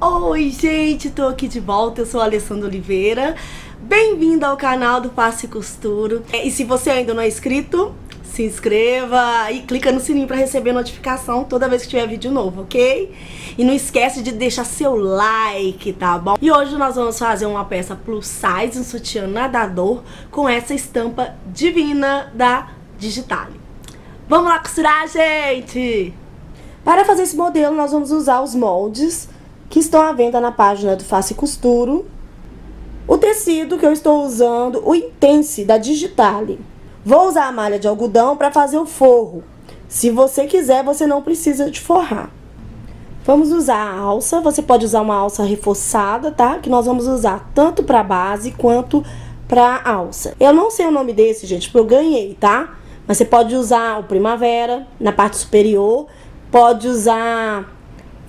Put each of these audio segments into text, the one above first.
Oi, gente, tô aqui de volta, eu sou a Alessandra Oliveira. Bem-vindo ao canal do Faço e Costuro. E se você ainda não é inscrito, se inscreva e clica no sininho para receber notificação toda vez que tiver vídeo novo, ok? E não esquece de deixar seu like, tá bom? E hoje nós vamos fazer uma peça plus size, um sutiã nadador, com essa estampa divina da Digitale. Vamos lá costurar, gente! Para fazer esse modelo, nós vamos usar os moldes que estão à venda na página do Faço e Costuro. O tecido que eu estou usando, o Intense da Digitale. Vou usar a malha de algodão para fazer o forro. Se você quiser, você não precisa de forrar. Vamos usar a alça, você pode usar uma alça reforçada, tá? Que nós vamos usar tanto para base quanto para alça. Eu não sei o nome desse, gente, porque eu ganhei, tá? Mas você pode usar o Primavera na parte superior, pode usar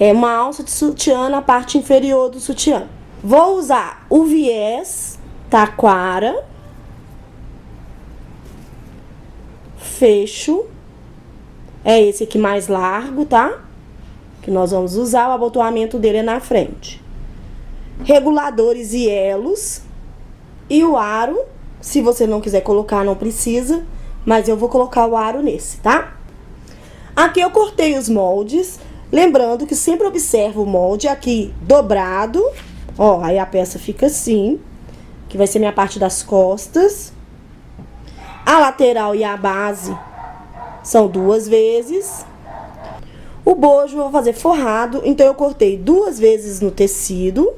uma alça de sutiã na parte inferior do sutiã. Vou usar o viés taquara, fecho, é esse aqui mais largo, tá? Que nós vamos usar, o abotoamento dele é na frente. Reguladores e elos e o aro, se você não quiser colocar, não precisa, mas eu vou colocar o aro nesse, tá? Aqui eu cortei os moldes. Lembrando que sempre observa o molde aqui dobrado, ó, aí a peça fica assim, que vai ser minha parte das costas. A lateral e a base são 2 vezes. O bojo eu vou fazer forrado, então eu cortei 2 vezes no tecido.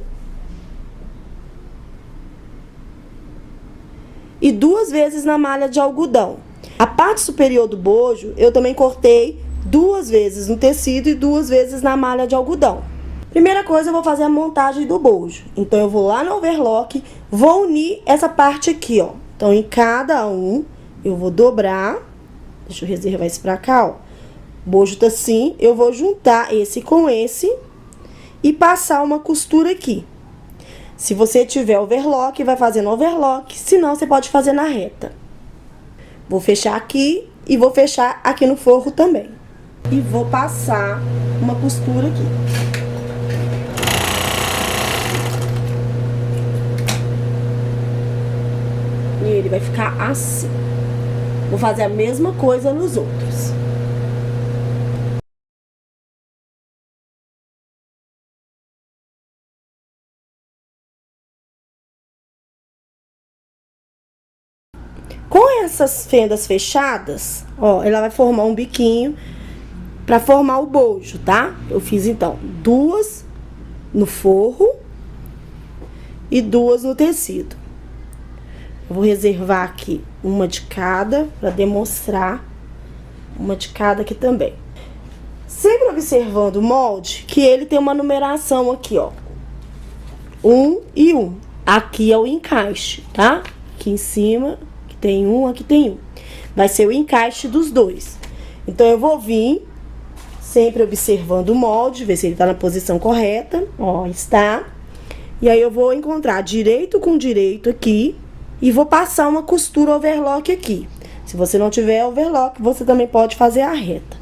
E 2 vezes na malha de algodão. A parte superior do bojo eu também cortei 2 vezes no tecido e 2 vezes na malha de algodão. Primeira coisa, eu vou fazer a montagem do bojo. Então, eu vou lá no overlock, vou unir essa parte aqui, ó. Então, em cada um, eu vou dobrar. Deixa eu reservar isso pra cá, ó. O bojo tá assim, eu vou juntar esse com esse e passar uma costura aqui. Se você tiver overlock, vai fazer no overlock, senão você pode fazer na reta. Vou fechar aqui e vou fechar aqui no forro também. E vou passar uma costura aqui. E ele vai ficar assim. Vou fazer a mesma coisa nos outros. Com essas fendas fechadas, ó, ela vai formar um biquinho para formar o bojo, tá? Eu fiz, então, 2 no forro e 2 no tecido. Eu vou reservar aqui uma de cada para demonstrar uma de cada aqui também. Sempre observando o molde, que ele tem uma numeração aqui, ó. 1 e 1. Aqui é o encaixe, tá? Aqui em cima, aqui tem 1, aqui tem 1. Vai ser o encaixe dos dois. Então, eu vou vir sempre observando o molde, ver se ele tá na posição correta. Ó, está. E aí, eu vou encontrar direito com direito aqui e vou passar uma costura overlock aqui. Se você não tiver overlock, você também pode fazer a reta.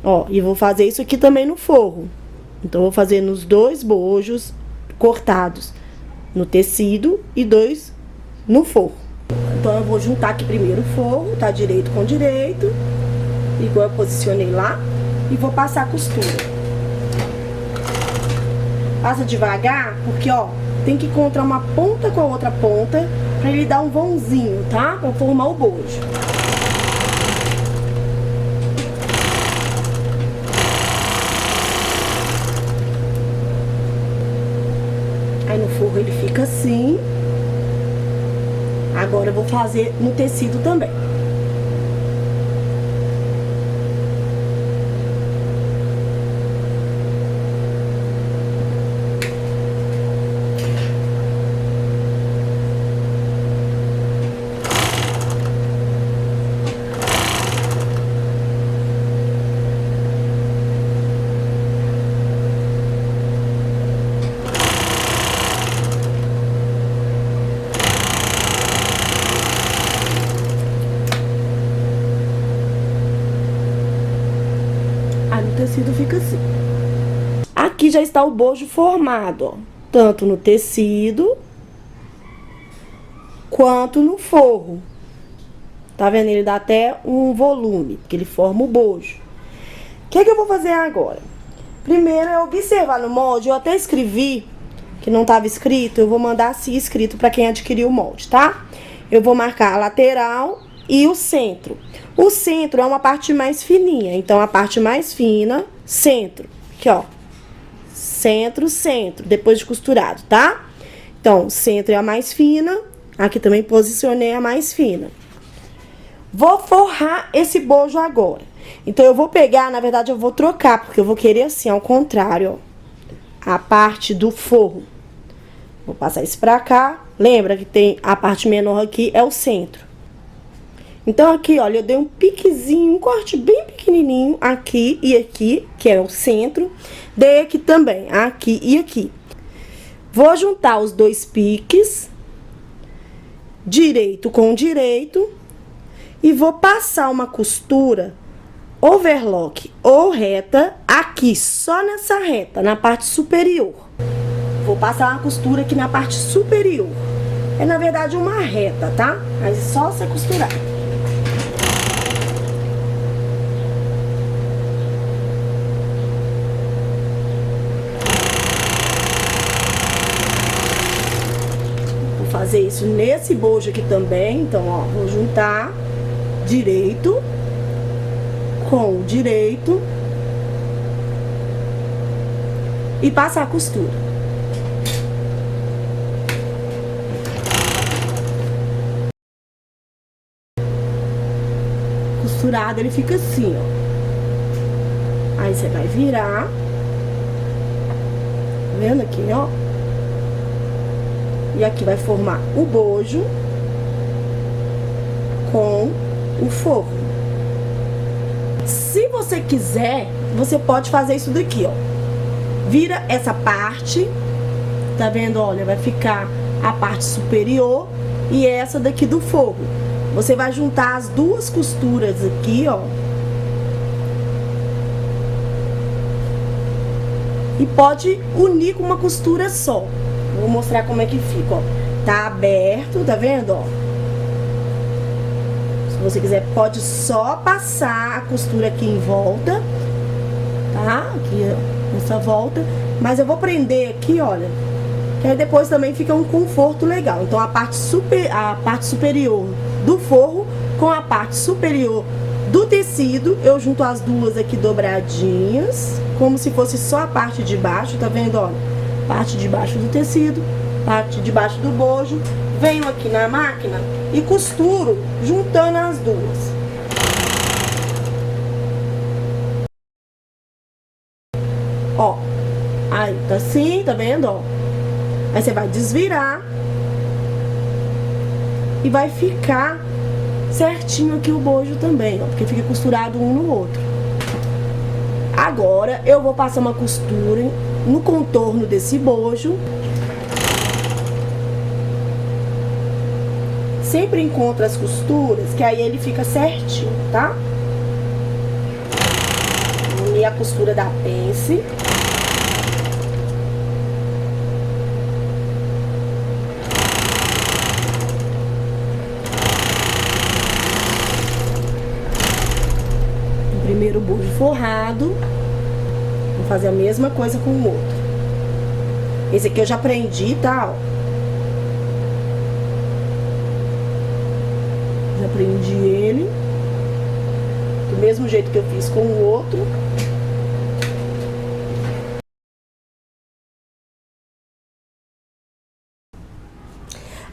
Ó, e vou fazer isso aqui também no forro. Então, vou fazer nos 2 bojos cortados no tecido e 2 no forro. Então, eu vou juntar aqui primeiro o forro, tá? Direito com direito, igual eu posicionei lá. E vou passar a costura. Passa devagar, porque, ó, tem que encontrar uma ponta com a outra ponta pra ele dar um vãozinho, tá? Pra formar o bojo. Aí no forro ele fica assim. Agora eu vou fazer no tecido também. tecido fica assim. Aqui já está o bojo formado, ó. Tanto no tecido, quanto no forro. Tá vendo? Ele dá até um volume, porque ele forma o bojo. O que eu vou fazer agora? Primeiro é observar no molde, eu até escrevi, que não estava escrito, eu vou mandar assim escrito para quem adquiriu o molde, tá? Eu vou marcar a lateral e o centro. O centro é uma parte mais fininha, então a parte mais fina, centro. Aqui, ó. Centro, centro, depois de costurado, tá? Então, centro é a mais fina, aqui também posicionei a mais fina. Vou forrar esse bojo agora. Então, eu vou pegar, na verdade, eu vou trocar, porque eu vou querer assim, ao contrário, ó. A parte do forro. Vou passar isso pra cá. Lembra que tem a parte menor aqui, é o centro. Então, aqui, olha, eu dei um piquezinho, um corte bem pequenininho aqui e aqui, que é o centro. Dei aqui também, aqui e aqui. Vou juntar os dois piques, direito com direito, e vou passar uma costura overlock ou reta aqui, só nessa reta, na parte superior. Vou passar uma costura aqui na parte superior. É, na verdade, uma reta, tá? Mas é só você costurar. Vou fazer isso nesse bojo aqui também. Então, ó, vou juntar direito com direito e passar a costura. Costurado, ele fica assim, ó. Aí você vai virar. Tá vendo aqui, ó? E aqui vai formar o bojo com o forro. Se você quiser, você pode fazer isso daqui, ó. Vira essa parte, tá vendo? Olha, vai ficar a parte superior e essa daqui do forro. Você vai juntar as duas costuras aqui, ó. E pode unir com uma costura só. Vou mostrar como é que fica, ó. Tá aberto, tá vendo, ó? Se você quiser, pode só passar a costura aqui em volta, tá? Aqui, ó, nessa volta. Mas eu vou prender aqui, olha, que aí depois também fica um conforto legal. Então, a parte superior do forro com a parte superior do tecido, eu junto as duas aqui dobradinhas, como se fosse só a parte de baixo, tá vendo, ó? Parte de baixo do tecido, parte de baixo do bojo. Venho aqui na máquina e costuro juntando as duas. Ó, aí tá assim, tá vendo, ó? Aí você vai desvirar e vai ficar certinho aqui o bojo também, ó, porque fica costurado um no outro. Agora eu vou passar uma costura no contorno desse bojo. Sempre encontra as costuras, que aí ele fica certinho, tá? Vou unir a costura da pence. Primeiro bojo forrado. Vou fazer a mesma coisa com o outro. Esse aqui eu já prendi, tá? Ó. Já prendi ele. Do mesmo jeito que eu fiz com o outro.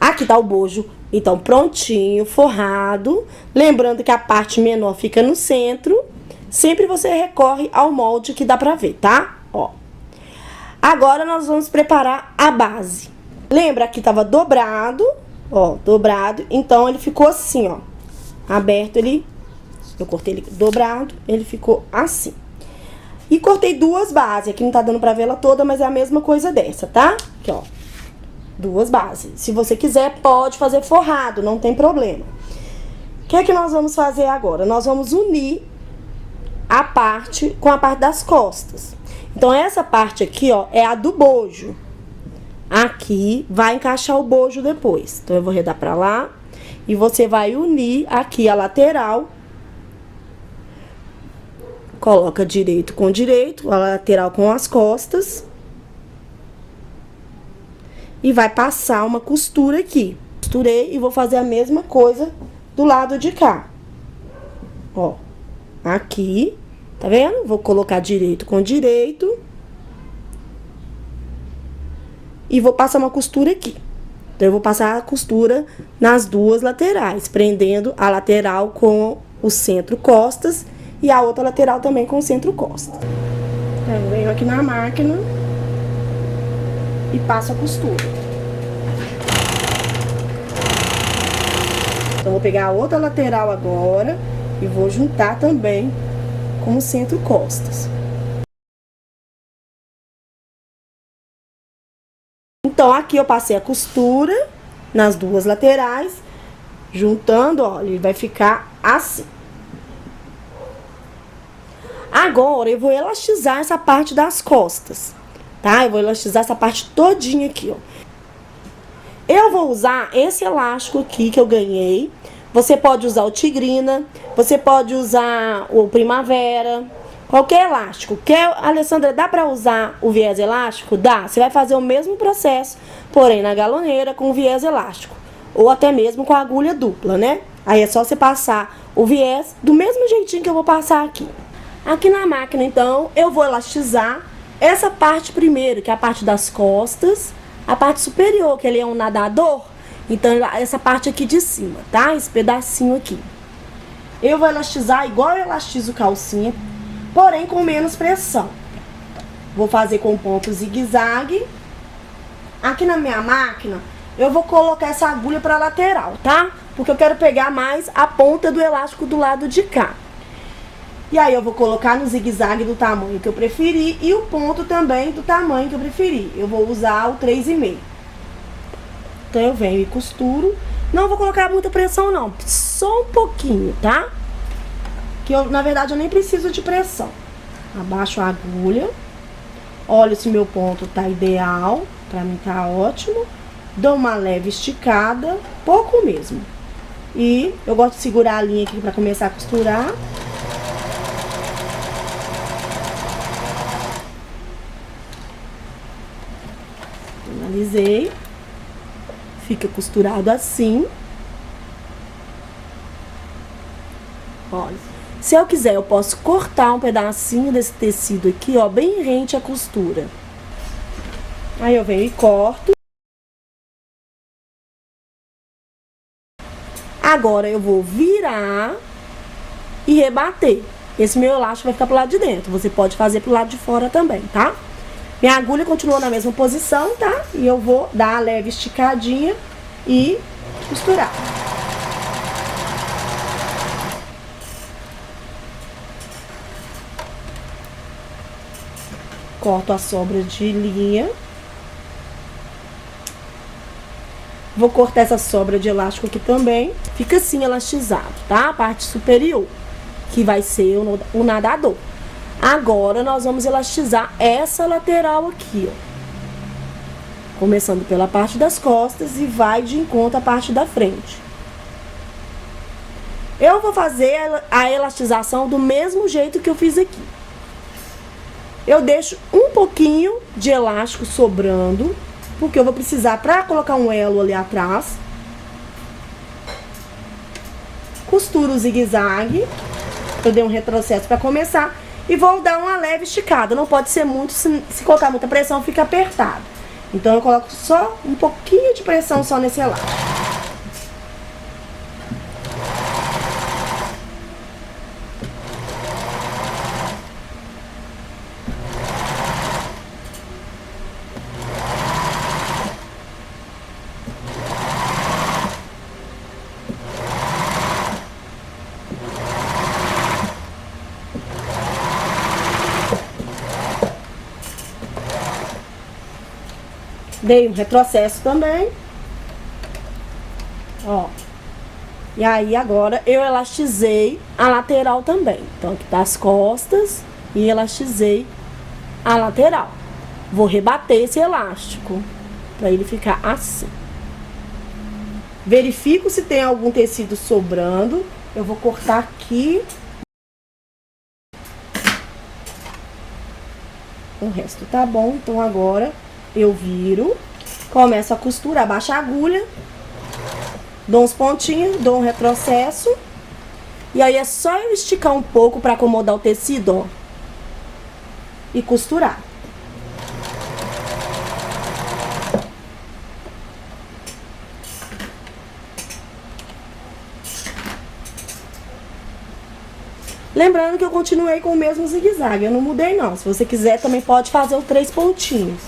Aqui tá o bojo, então, prontinho, forrado. Lembrando que a parte menor fica no centro. Sempre você recorre ao molde que dá pra ver, tá? Ó. Agora, nós vamos preparar a base. Lembra que tava dobrado, ó, dobrado. Então, ele ficou assim, ó. Aberto, eu cortei ele dobrado, ele ficou assim. E cortei duas bases. Aqui não tá dando pra ver ela toda, mas é a mesma coisa dessa, tá? Aqui, ó. Duas bases. Se você quiser, pode fazer forrado, não tem problema. O que é que nós vamos fazer agora? Nós vamos unir a parte com a parte das costas. Então, essa parte aqui, ó, é a do bojo. Aqui vai encaixar o bojo depois. Então, eu vou redar pra lá. E você vai unir aqui a lateral. Coloca direito com direito, a lateral com as costas. E vai passar uma costura aqui. Costurei e vou fazer a mesma coisa do lado de cá. Ó, aqui, tá vendo? Vou colocar direito com direito. E vou passar uma costura aqui. Então, eu vou passar a costura nas duas laterais, prendendo a lateral com o centro costas e a outra lateral também com o centro costas. Então, eu venho aqui na máquina e passo a costura. Então, vou pegar a outra lateral agora e vou juntar também com o centro costas. Então, aqui eu passei a costura nas duas laterais, juntando, ó, ele vai ficar assim. Agora, eu vou elastizar essa parte das costas, tá? Eu vou elastizar essa parte todinha aqui, ó. Eu vou usar esse elástico aqui que eu ganhei. Você pode usar o tigrina, você pode usar o primavera, qualquer elástico. Quer, Alessandra, dá pra usar o viés elástico? Dá. Você vai fazer o mesmo processo, porém na galoneira com o viés elástico. Ou até mesmo com a agulha dupla, né? Aí é só você passar o viés do mesmo jeitinho que eu vou passar aqui. Aqui na máquina, então, eu vou elastizar essa parte primeiro, que é a parte das costas. A parte superior, que ele é um nadador. Então, essa parte aqui de cima, tá? Esse pedacinho aqui. Eu vou elastizar igual eu elastizo calcinha, porém com menos pressão. Vou fazer com ponto zigue-zague. Aqui na minha máquina, eu vou colocar essa agulha pra lateral, tá? Porque eu quero pegar mais a ponta do elástico do lado de cá. E aí, eu vou colocar no zigue-zague do tamanho que eu preferir e o ponto também do tamanho que eu preferir. Eu vou usar o 3,5. Então, eu venho e costuro. Não vou colocar muita pressão, não. Só um pouquinho, tá? Que eu, na verdade, eu nem preciso de pressão. Abaixo a agulha. Olho se meu ponto tá ideal. Pra mim tá ótimo. Dou uma leve esticada. Pouco mesmo. E eu gosto de segurar a linha aqui pra começar a costurar. Finalizei. Fica costurado assim. Olha. Se eu quiser, eu posso cortar um pedacinho desse tecido aqui, ó, bem rente à costura. Aí eu venho e corto. Agora eu vou virar e rebater. Esse meu elástico vai ficar pro lado de dentro. Você pode fazer pro lado de fora também, tá? Minha agulha continua na mesma posição, tá? E eu vou dar a leve esticadinha e costurar. Corto a sobra de linha. Vou cortar essa sobra de elástico aqui também. Fica assim elastizado, tá? A parte superior, que vai ser o nadador. Agora, nós vamos elastizar essa lateral aqui, ó. Começando pela parte das costas e vai de encontro à parte da frente. Eu vou fazer a elastização do mesmo jeito que eu fiz aqui. Eu deixo um pouquinho de elástico sobrando, porque eu vou precisar para colocar um elo ali atrás. Costuro o zigue-zague. Eu dei um retrocesso para começar. E vou dar uma leve esticada. Não pode ser muito, se colocar muita pressão fica apertado. Então eu coloco só um pouquinho de pressão só nesse elástico. Dei um retrocesso também. Ó. E aí, agora, eu elastizei a lateral também. Então, aqui tá as costas e elastizei a lateral. Vou rebater esse elástico para ele ficar assim. Verifico se tem algum tecido sobrando. Eu vou cortar aqui. O resto tá bom, então agora eu viro, começo a costurar, baixo a agulha, dou uns pontinhos, dou um retrocesso. E aí é só eu esticar um pouco para acomodar o tecido, ó, e costurar. Lembrando que eu continuei com o mesmo zigue-zague, eu não mudei não. Se você quiser, também pode fazer os 3 pontinhos.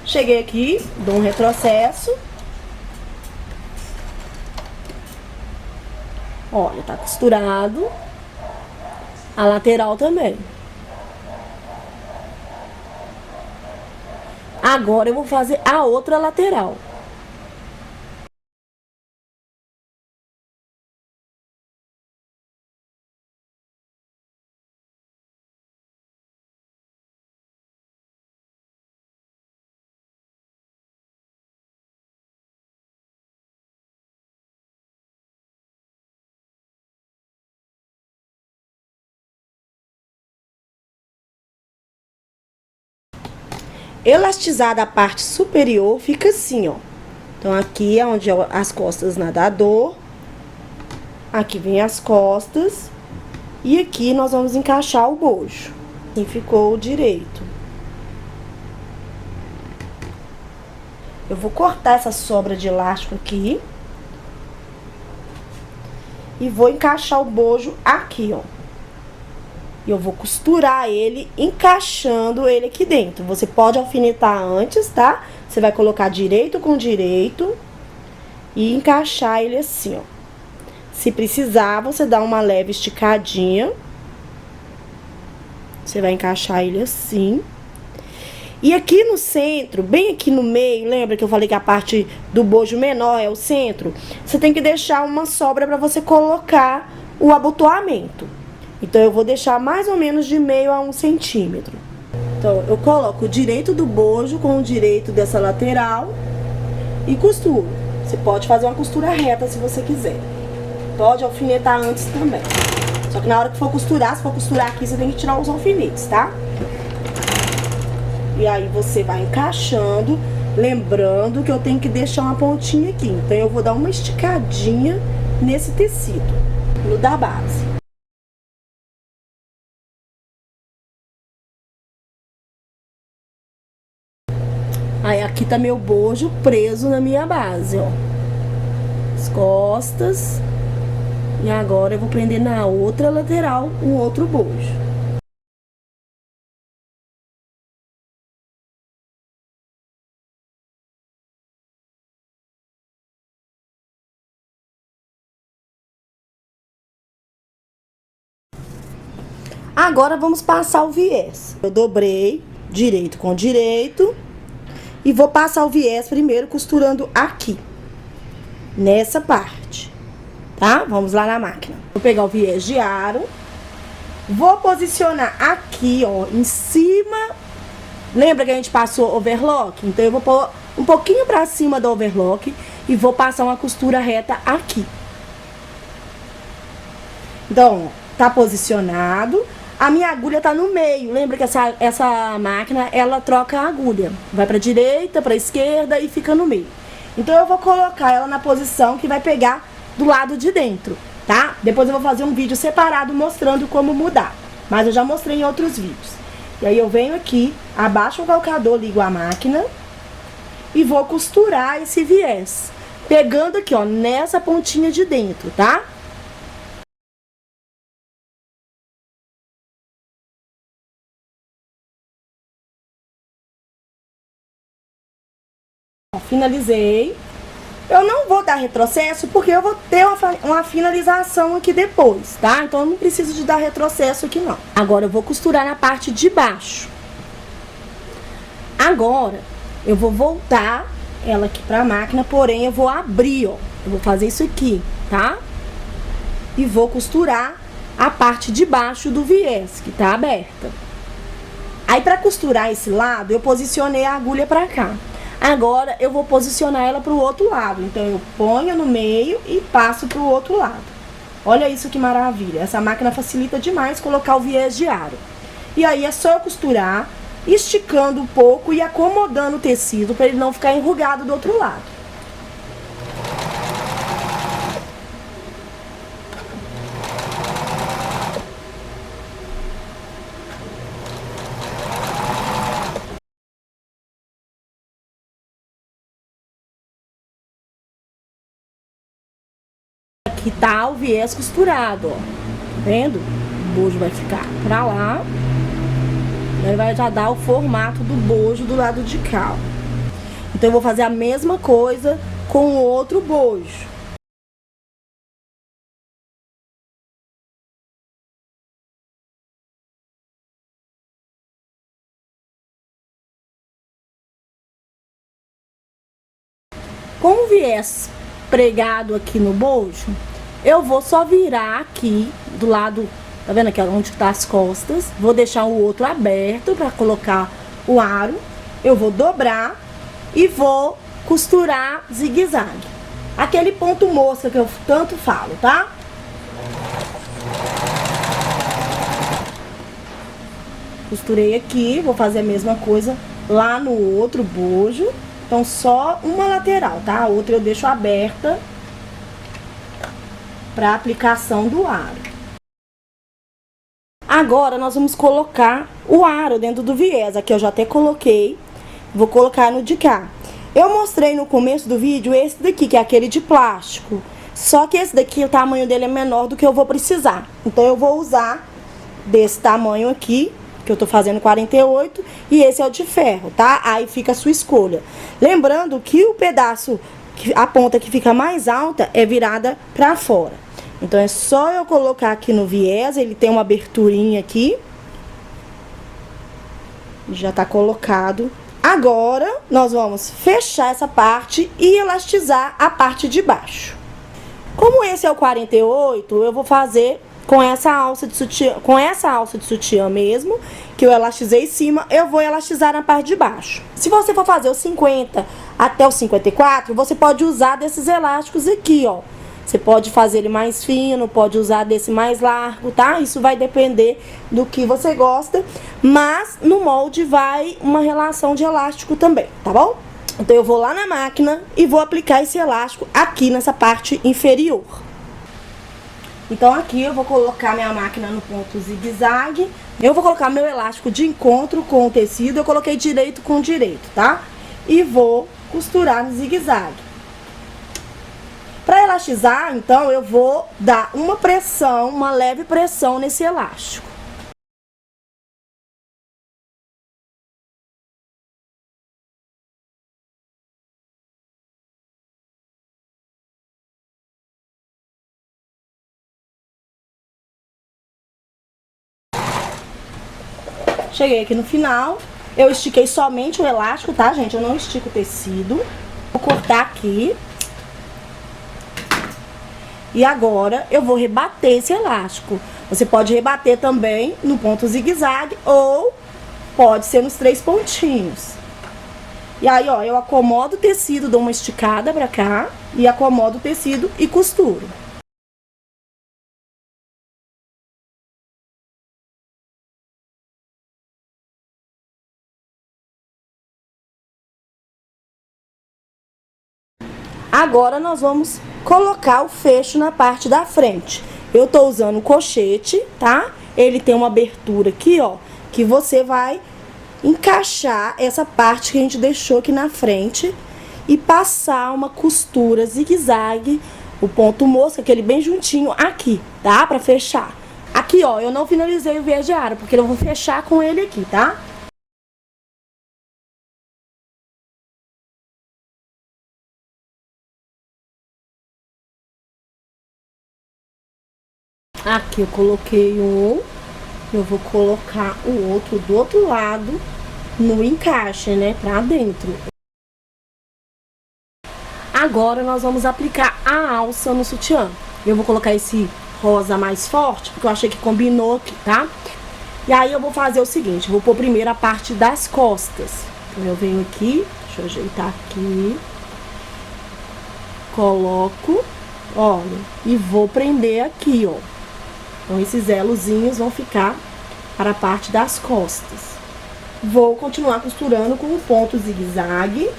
Cheguei aqui, dou um retrocesso. Olha, tá costurado. A lateral também. Agora eu vou fazer a outra lateral. Elastizada a parte superior, fica assim, ó. Então, aqui é onde é as costas nadador. Aqui vem as costas. E aqui nós vamos encaixar o bojo. Assim ficou direito. Eu vou cortar essa sobra de elástico aqui. E vou encaixar o bojo aqui, ó. E eu vou costurar ele, encaixando ele aqui dentro. Você pode alfinetar antes, tá? Você vai colocar direito com direito e encaixar ele assim, ó. Se precisar, você dá uma leve esticadinha. Você vai encaixar ele assim. E aqui no centro, bem aqui no meio, lembra que eu falei que a parte do bojo menor é o centro? Você tem que deixar uma sobra pra você colocar o abotoamento. Então, eu vou deixar mais ou menos de meio a 1 centímetro. Então, eu coloco o direito do bojo com o direito dessa lateral e costuro. Você pode fazer uma costura reta se você quiser. Pode alfinetar antes também. Só que na hora que for costurar, se for costurar aqui, você tem que tirar os alfinetes, tá? E aí, você vai encaixando. Lembrando que eu tenho que deixar uma pontinha aqui. Então, eu vou dar uma esticadinha nesse tecido, no da base. Aí, aqui tá meu bojo preso na minha base, ó. As costas. E agora eu vou prender na outra lateral o outro bojo. Agora vamos passar o viés. Eu dobrei direito com direito. E vou passar o viés primeiro costurando aqui. Nessa parte. Tá? Vamos lá na máquina. Vou pegar o viés de aro. Vou posicionar aqui, ó, em cima. Lembra que a gente passou overlock? Então, eu vou pôr um pouquinho pra cima do overlock e vou passar uma costura reta aqui. Então, tá posicionado. A minha agulha tá no meio. Lembra que essa máquina, ela troca a agulha. Vai pra direita, pra esquerda e fica no meio. Então, eu vou colocar ela na posição que vai pegar do lado de dentro, tá? Depois eu vou fazer um vídeo separado mostrando como mudar. Mas eu já mostrei em outros vídeos. E aí, eu venho aqui, abaixo o calcador, ligo a máquina e vou costurar esse viés. Pegando aqui, ó, nessa pontinha de dentro, tá? Finalizei. Eu não vou dar retrocesso porque eu vou ter uma finalização aqui depois, tá? Então eu não preciso de dar retrocesso aqui não. Agora eu vou costurar na parte de baixo. Agora eu vou voltar ela aqui pra máquina, porém eu vou abrir, ó. Eu vou fazer isso aqui, tá? E vou costurar a parte de baixo do viés, que tá aberta. Aí pra costurar esse lado, eu posicionei a agulha pra cá. Agora eu vou posicionar ela pro outro lado. Então eu ponho no meio e passo pro outro lado. Olha isso que maravilha. Essa máquina facilita demais colocar o viés de aro. E aí é só eu costurar, esticando um pouco e acomodando o tecido para ele não ficar enrugado do outro lado. Aqui tá o viés costurado, ó. Tá vendo? O bojo vai ficar pra lá. Ele vai já dar o formato do bojo do lado de cá. Então eu vou fazer a mesma coisa com o outro bojo. Com o viés pregado aqui no bojo, eu vou só virar aqui do lado, tá vendo aqui onde tá as costas? Vou deixar o outro aberto para colocar o aro. Eu vou dobrar e vou costurar zigue-zague. Aquele ponto mosca que eu tanto falo, tá? Costurei aqui, vou fazer a mesma coisa lá no outro bojo. Então, só uma lateral, tá? A outra eu deixo aberta para aplicação do aro. Agora, nós vamos colocar o aro dentro do viés. Aqui eu já até coloquei. Vou colocar no de cá. Eu mostrei no começo do vídeo esse daqui, que é aquele de plástico. Só que esse daqui, o tamanho dele é menor do que eu vou precisar. Então, eu vou usar desse tamanho aqui, que eu tô fazendo 48, e esse é o de ferro, tá? Aí fica a sua escolha. Lembrando que o pedaço, a ponta que fica mais alta, é virada pra fora. Então, é só eu colocar aqui no viés, ele tem uma aberturinha aqui. Já tá colocado. Agora, nós vamos fechar essa parte e elastizar a parte de baixo. Como esse é o 48, eu vou fazer com essa alça de sutiã mesmo, que eu elastizei em cima, eu vou elastizar na parte de baixo. Se você for fazer o 50 até o 54, você pode usar desses elásticos aqui, ó. Você pode fazer ele mais fino, pode usar desse mais largo, tá? Isso vai depender do que você gosta, mas no molde vai uma relação de elástico também, tá bom? Então eu vou lá na máquina e vou aplicar esse elástico aqui nessa parte inferior. Então aqui eu vou colocar minha máquina no ponto zigue-zague. Eu vou colocar meu elástico de encontro com o tecido. Eu coloquei direito com direito, tá? E vou costurar no zigue-zague. Para elastizar, então, eu vou dar uma pressão, uma leve pressão nesse elástico. Cheguei aqui no final, eu estiquei somente o elástico, tá, gente? Eu não estico o tecido. Vou cortar aqui. E agora eu vou rebater esse elástico. Você pode rebater também no ponto zigue-zague ou pode ser nos 3 pontinhos. E aí, ó, eu acomodo o tecido, dou uma esticada pra cá e acomodo o tecido e costuro. Agora nós vamos colocar o fecho na parte da frente. Eu tô usando o colchete, tá? Ele tem uma abertura aqui, ó, que você vai encaixar essa parte que a gente deixou aqui na frente e passar uma costura zigue-zague, o ponto mosca, aquele bem juntinho aqui, tá? Pra fechar. Aqui, ó, eu não finalizei o viés de aro, porque eu vou fechar com ele aqui, tá? Aqui eu coloquei um, eu vou colocar o outro do outro lado no encaixe, né, pra dentro. Agora nós vamos aplicar a alça no sutiã. Eu vou colocar esse rosa mais forte, porque eu achei que combinou aqui, tá? E aí eu vou fazer o seguinte, vou pôr primeiro a parte das costas. Então eu venho aqui, deixa eu ajeitar aqui. Coloco, olha, e vou prender aqui, ó. Então esses elozinhos vão ficar para a parte das costas. Vou continuar costurando com o ponto zigue-zague.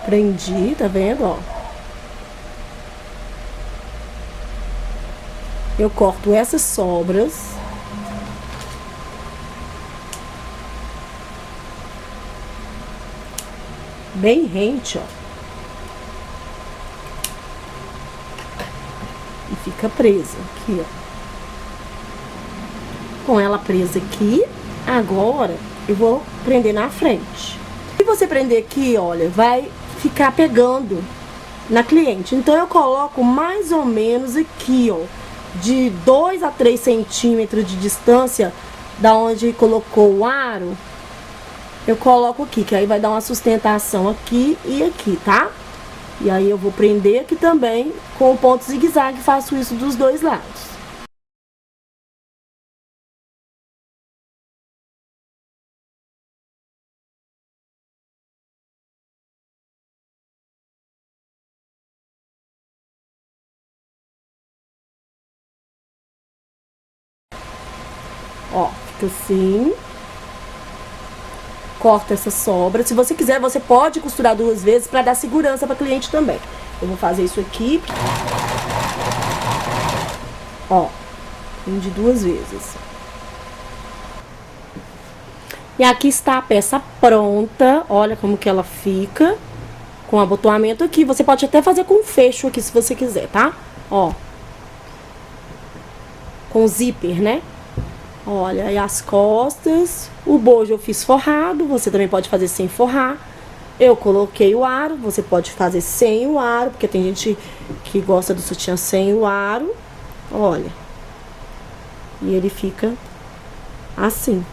Prendi, tá vendo, ó? Eu corto essas sobras. Bem rente, ó. E fica presa aqui, ó. Com ela presa aqui, agora eu vou prender na frente. Se você prender aqui, olha, vai ficar pegando na cliente. Então eu coloco mais ou menos aqui, ó, de 2 a 3 centímetros de distância da onde colocou o aro. Eu coloco aqui, que aí vai dar uma sustentação aqui e aqui, tá? E aí eu vou prender aqui também com o ponto zigue-zague, faço isso dos dois lados. Ó, fica assim. Corta essa sobra. Se você quiser, você pode costurar 2 vezes para dar segurança para cliente também. Eu vou fazer isso aqui. Ó, de 2 vezes. E aqui está a peça pronta. Olha como que ela fica. Com abotoamento aqui. Você pode até fazer com fecho aqui, se você quiser, tá? Ó. Com zíper, né? Olha, aí as costas. O bojo eu fiz forrado, você também pode fazer sem forrar. Eu coloquei o aro, você pode fazer sem o aro, porque tem gente que gosta do sutiã sem o aro. Olha. E ele fica assim.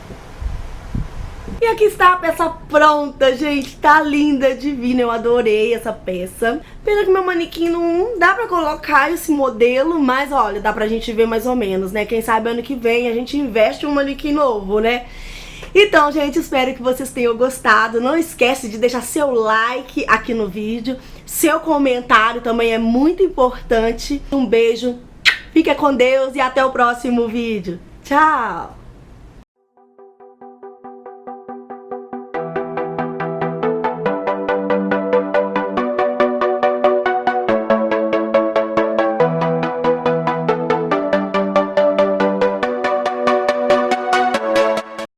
E aqui está a peça pronta, gente. Tá linda, divina. Eu adorei essa peça. Pena que meu manequim não dá pra colocar esse modelo, mas olha, dá pra gente ver mais ou menos, né? Quem sabe ano que vem a gente investe um manequim novo, né? Então, gente, espero que vocês tenham gostado. Não esquece de deixar seu like aqui no vídeo. Seu comentário também é muito importante. Um beijo, fica com Deus e até o próximo vídeo. Tchau!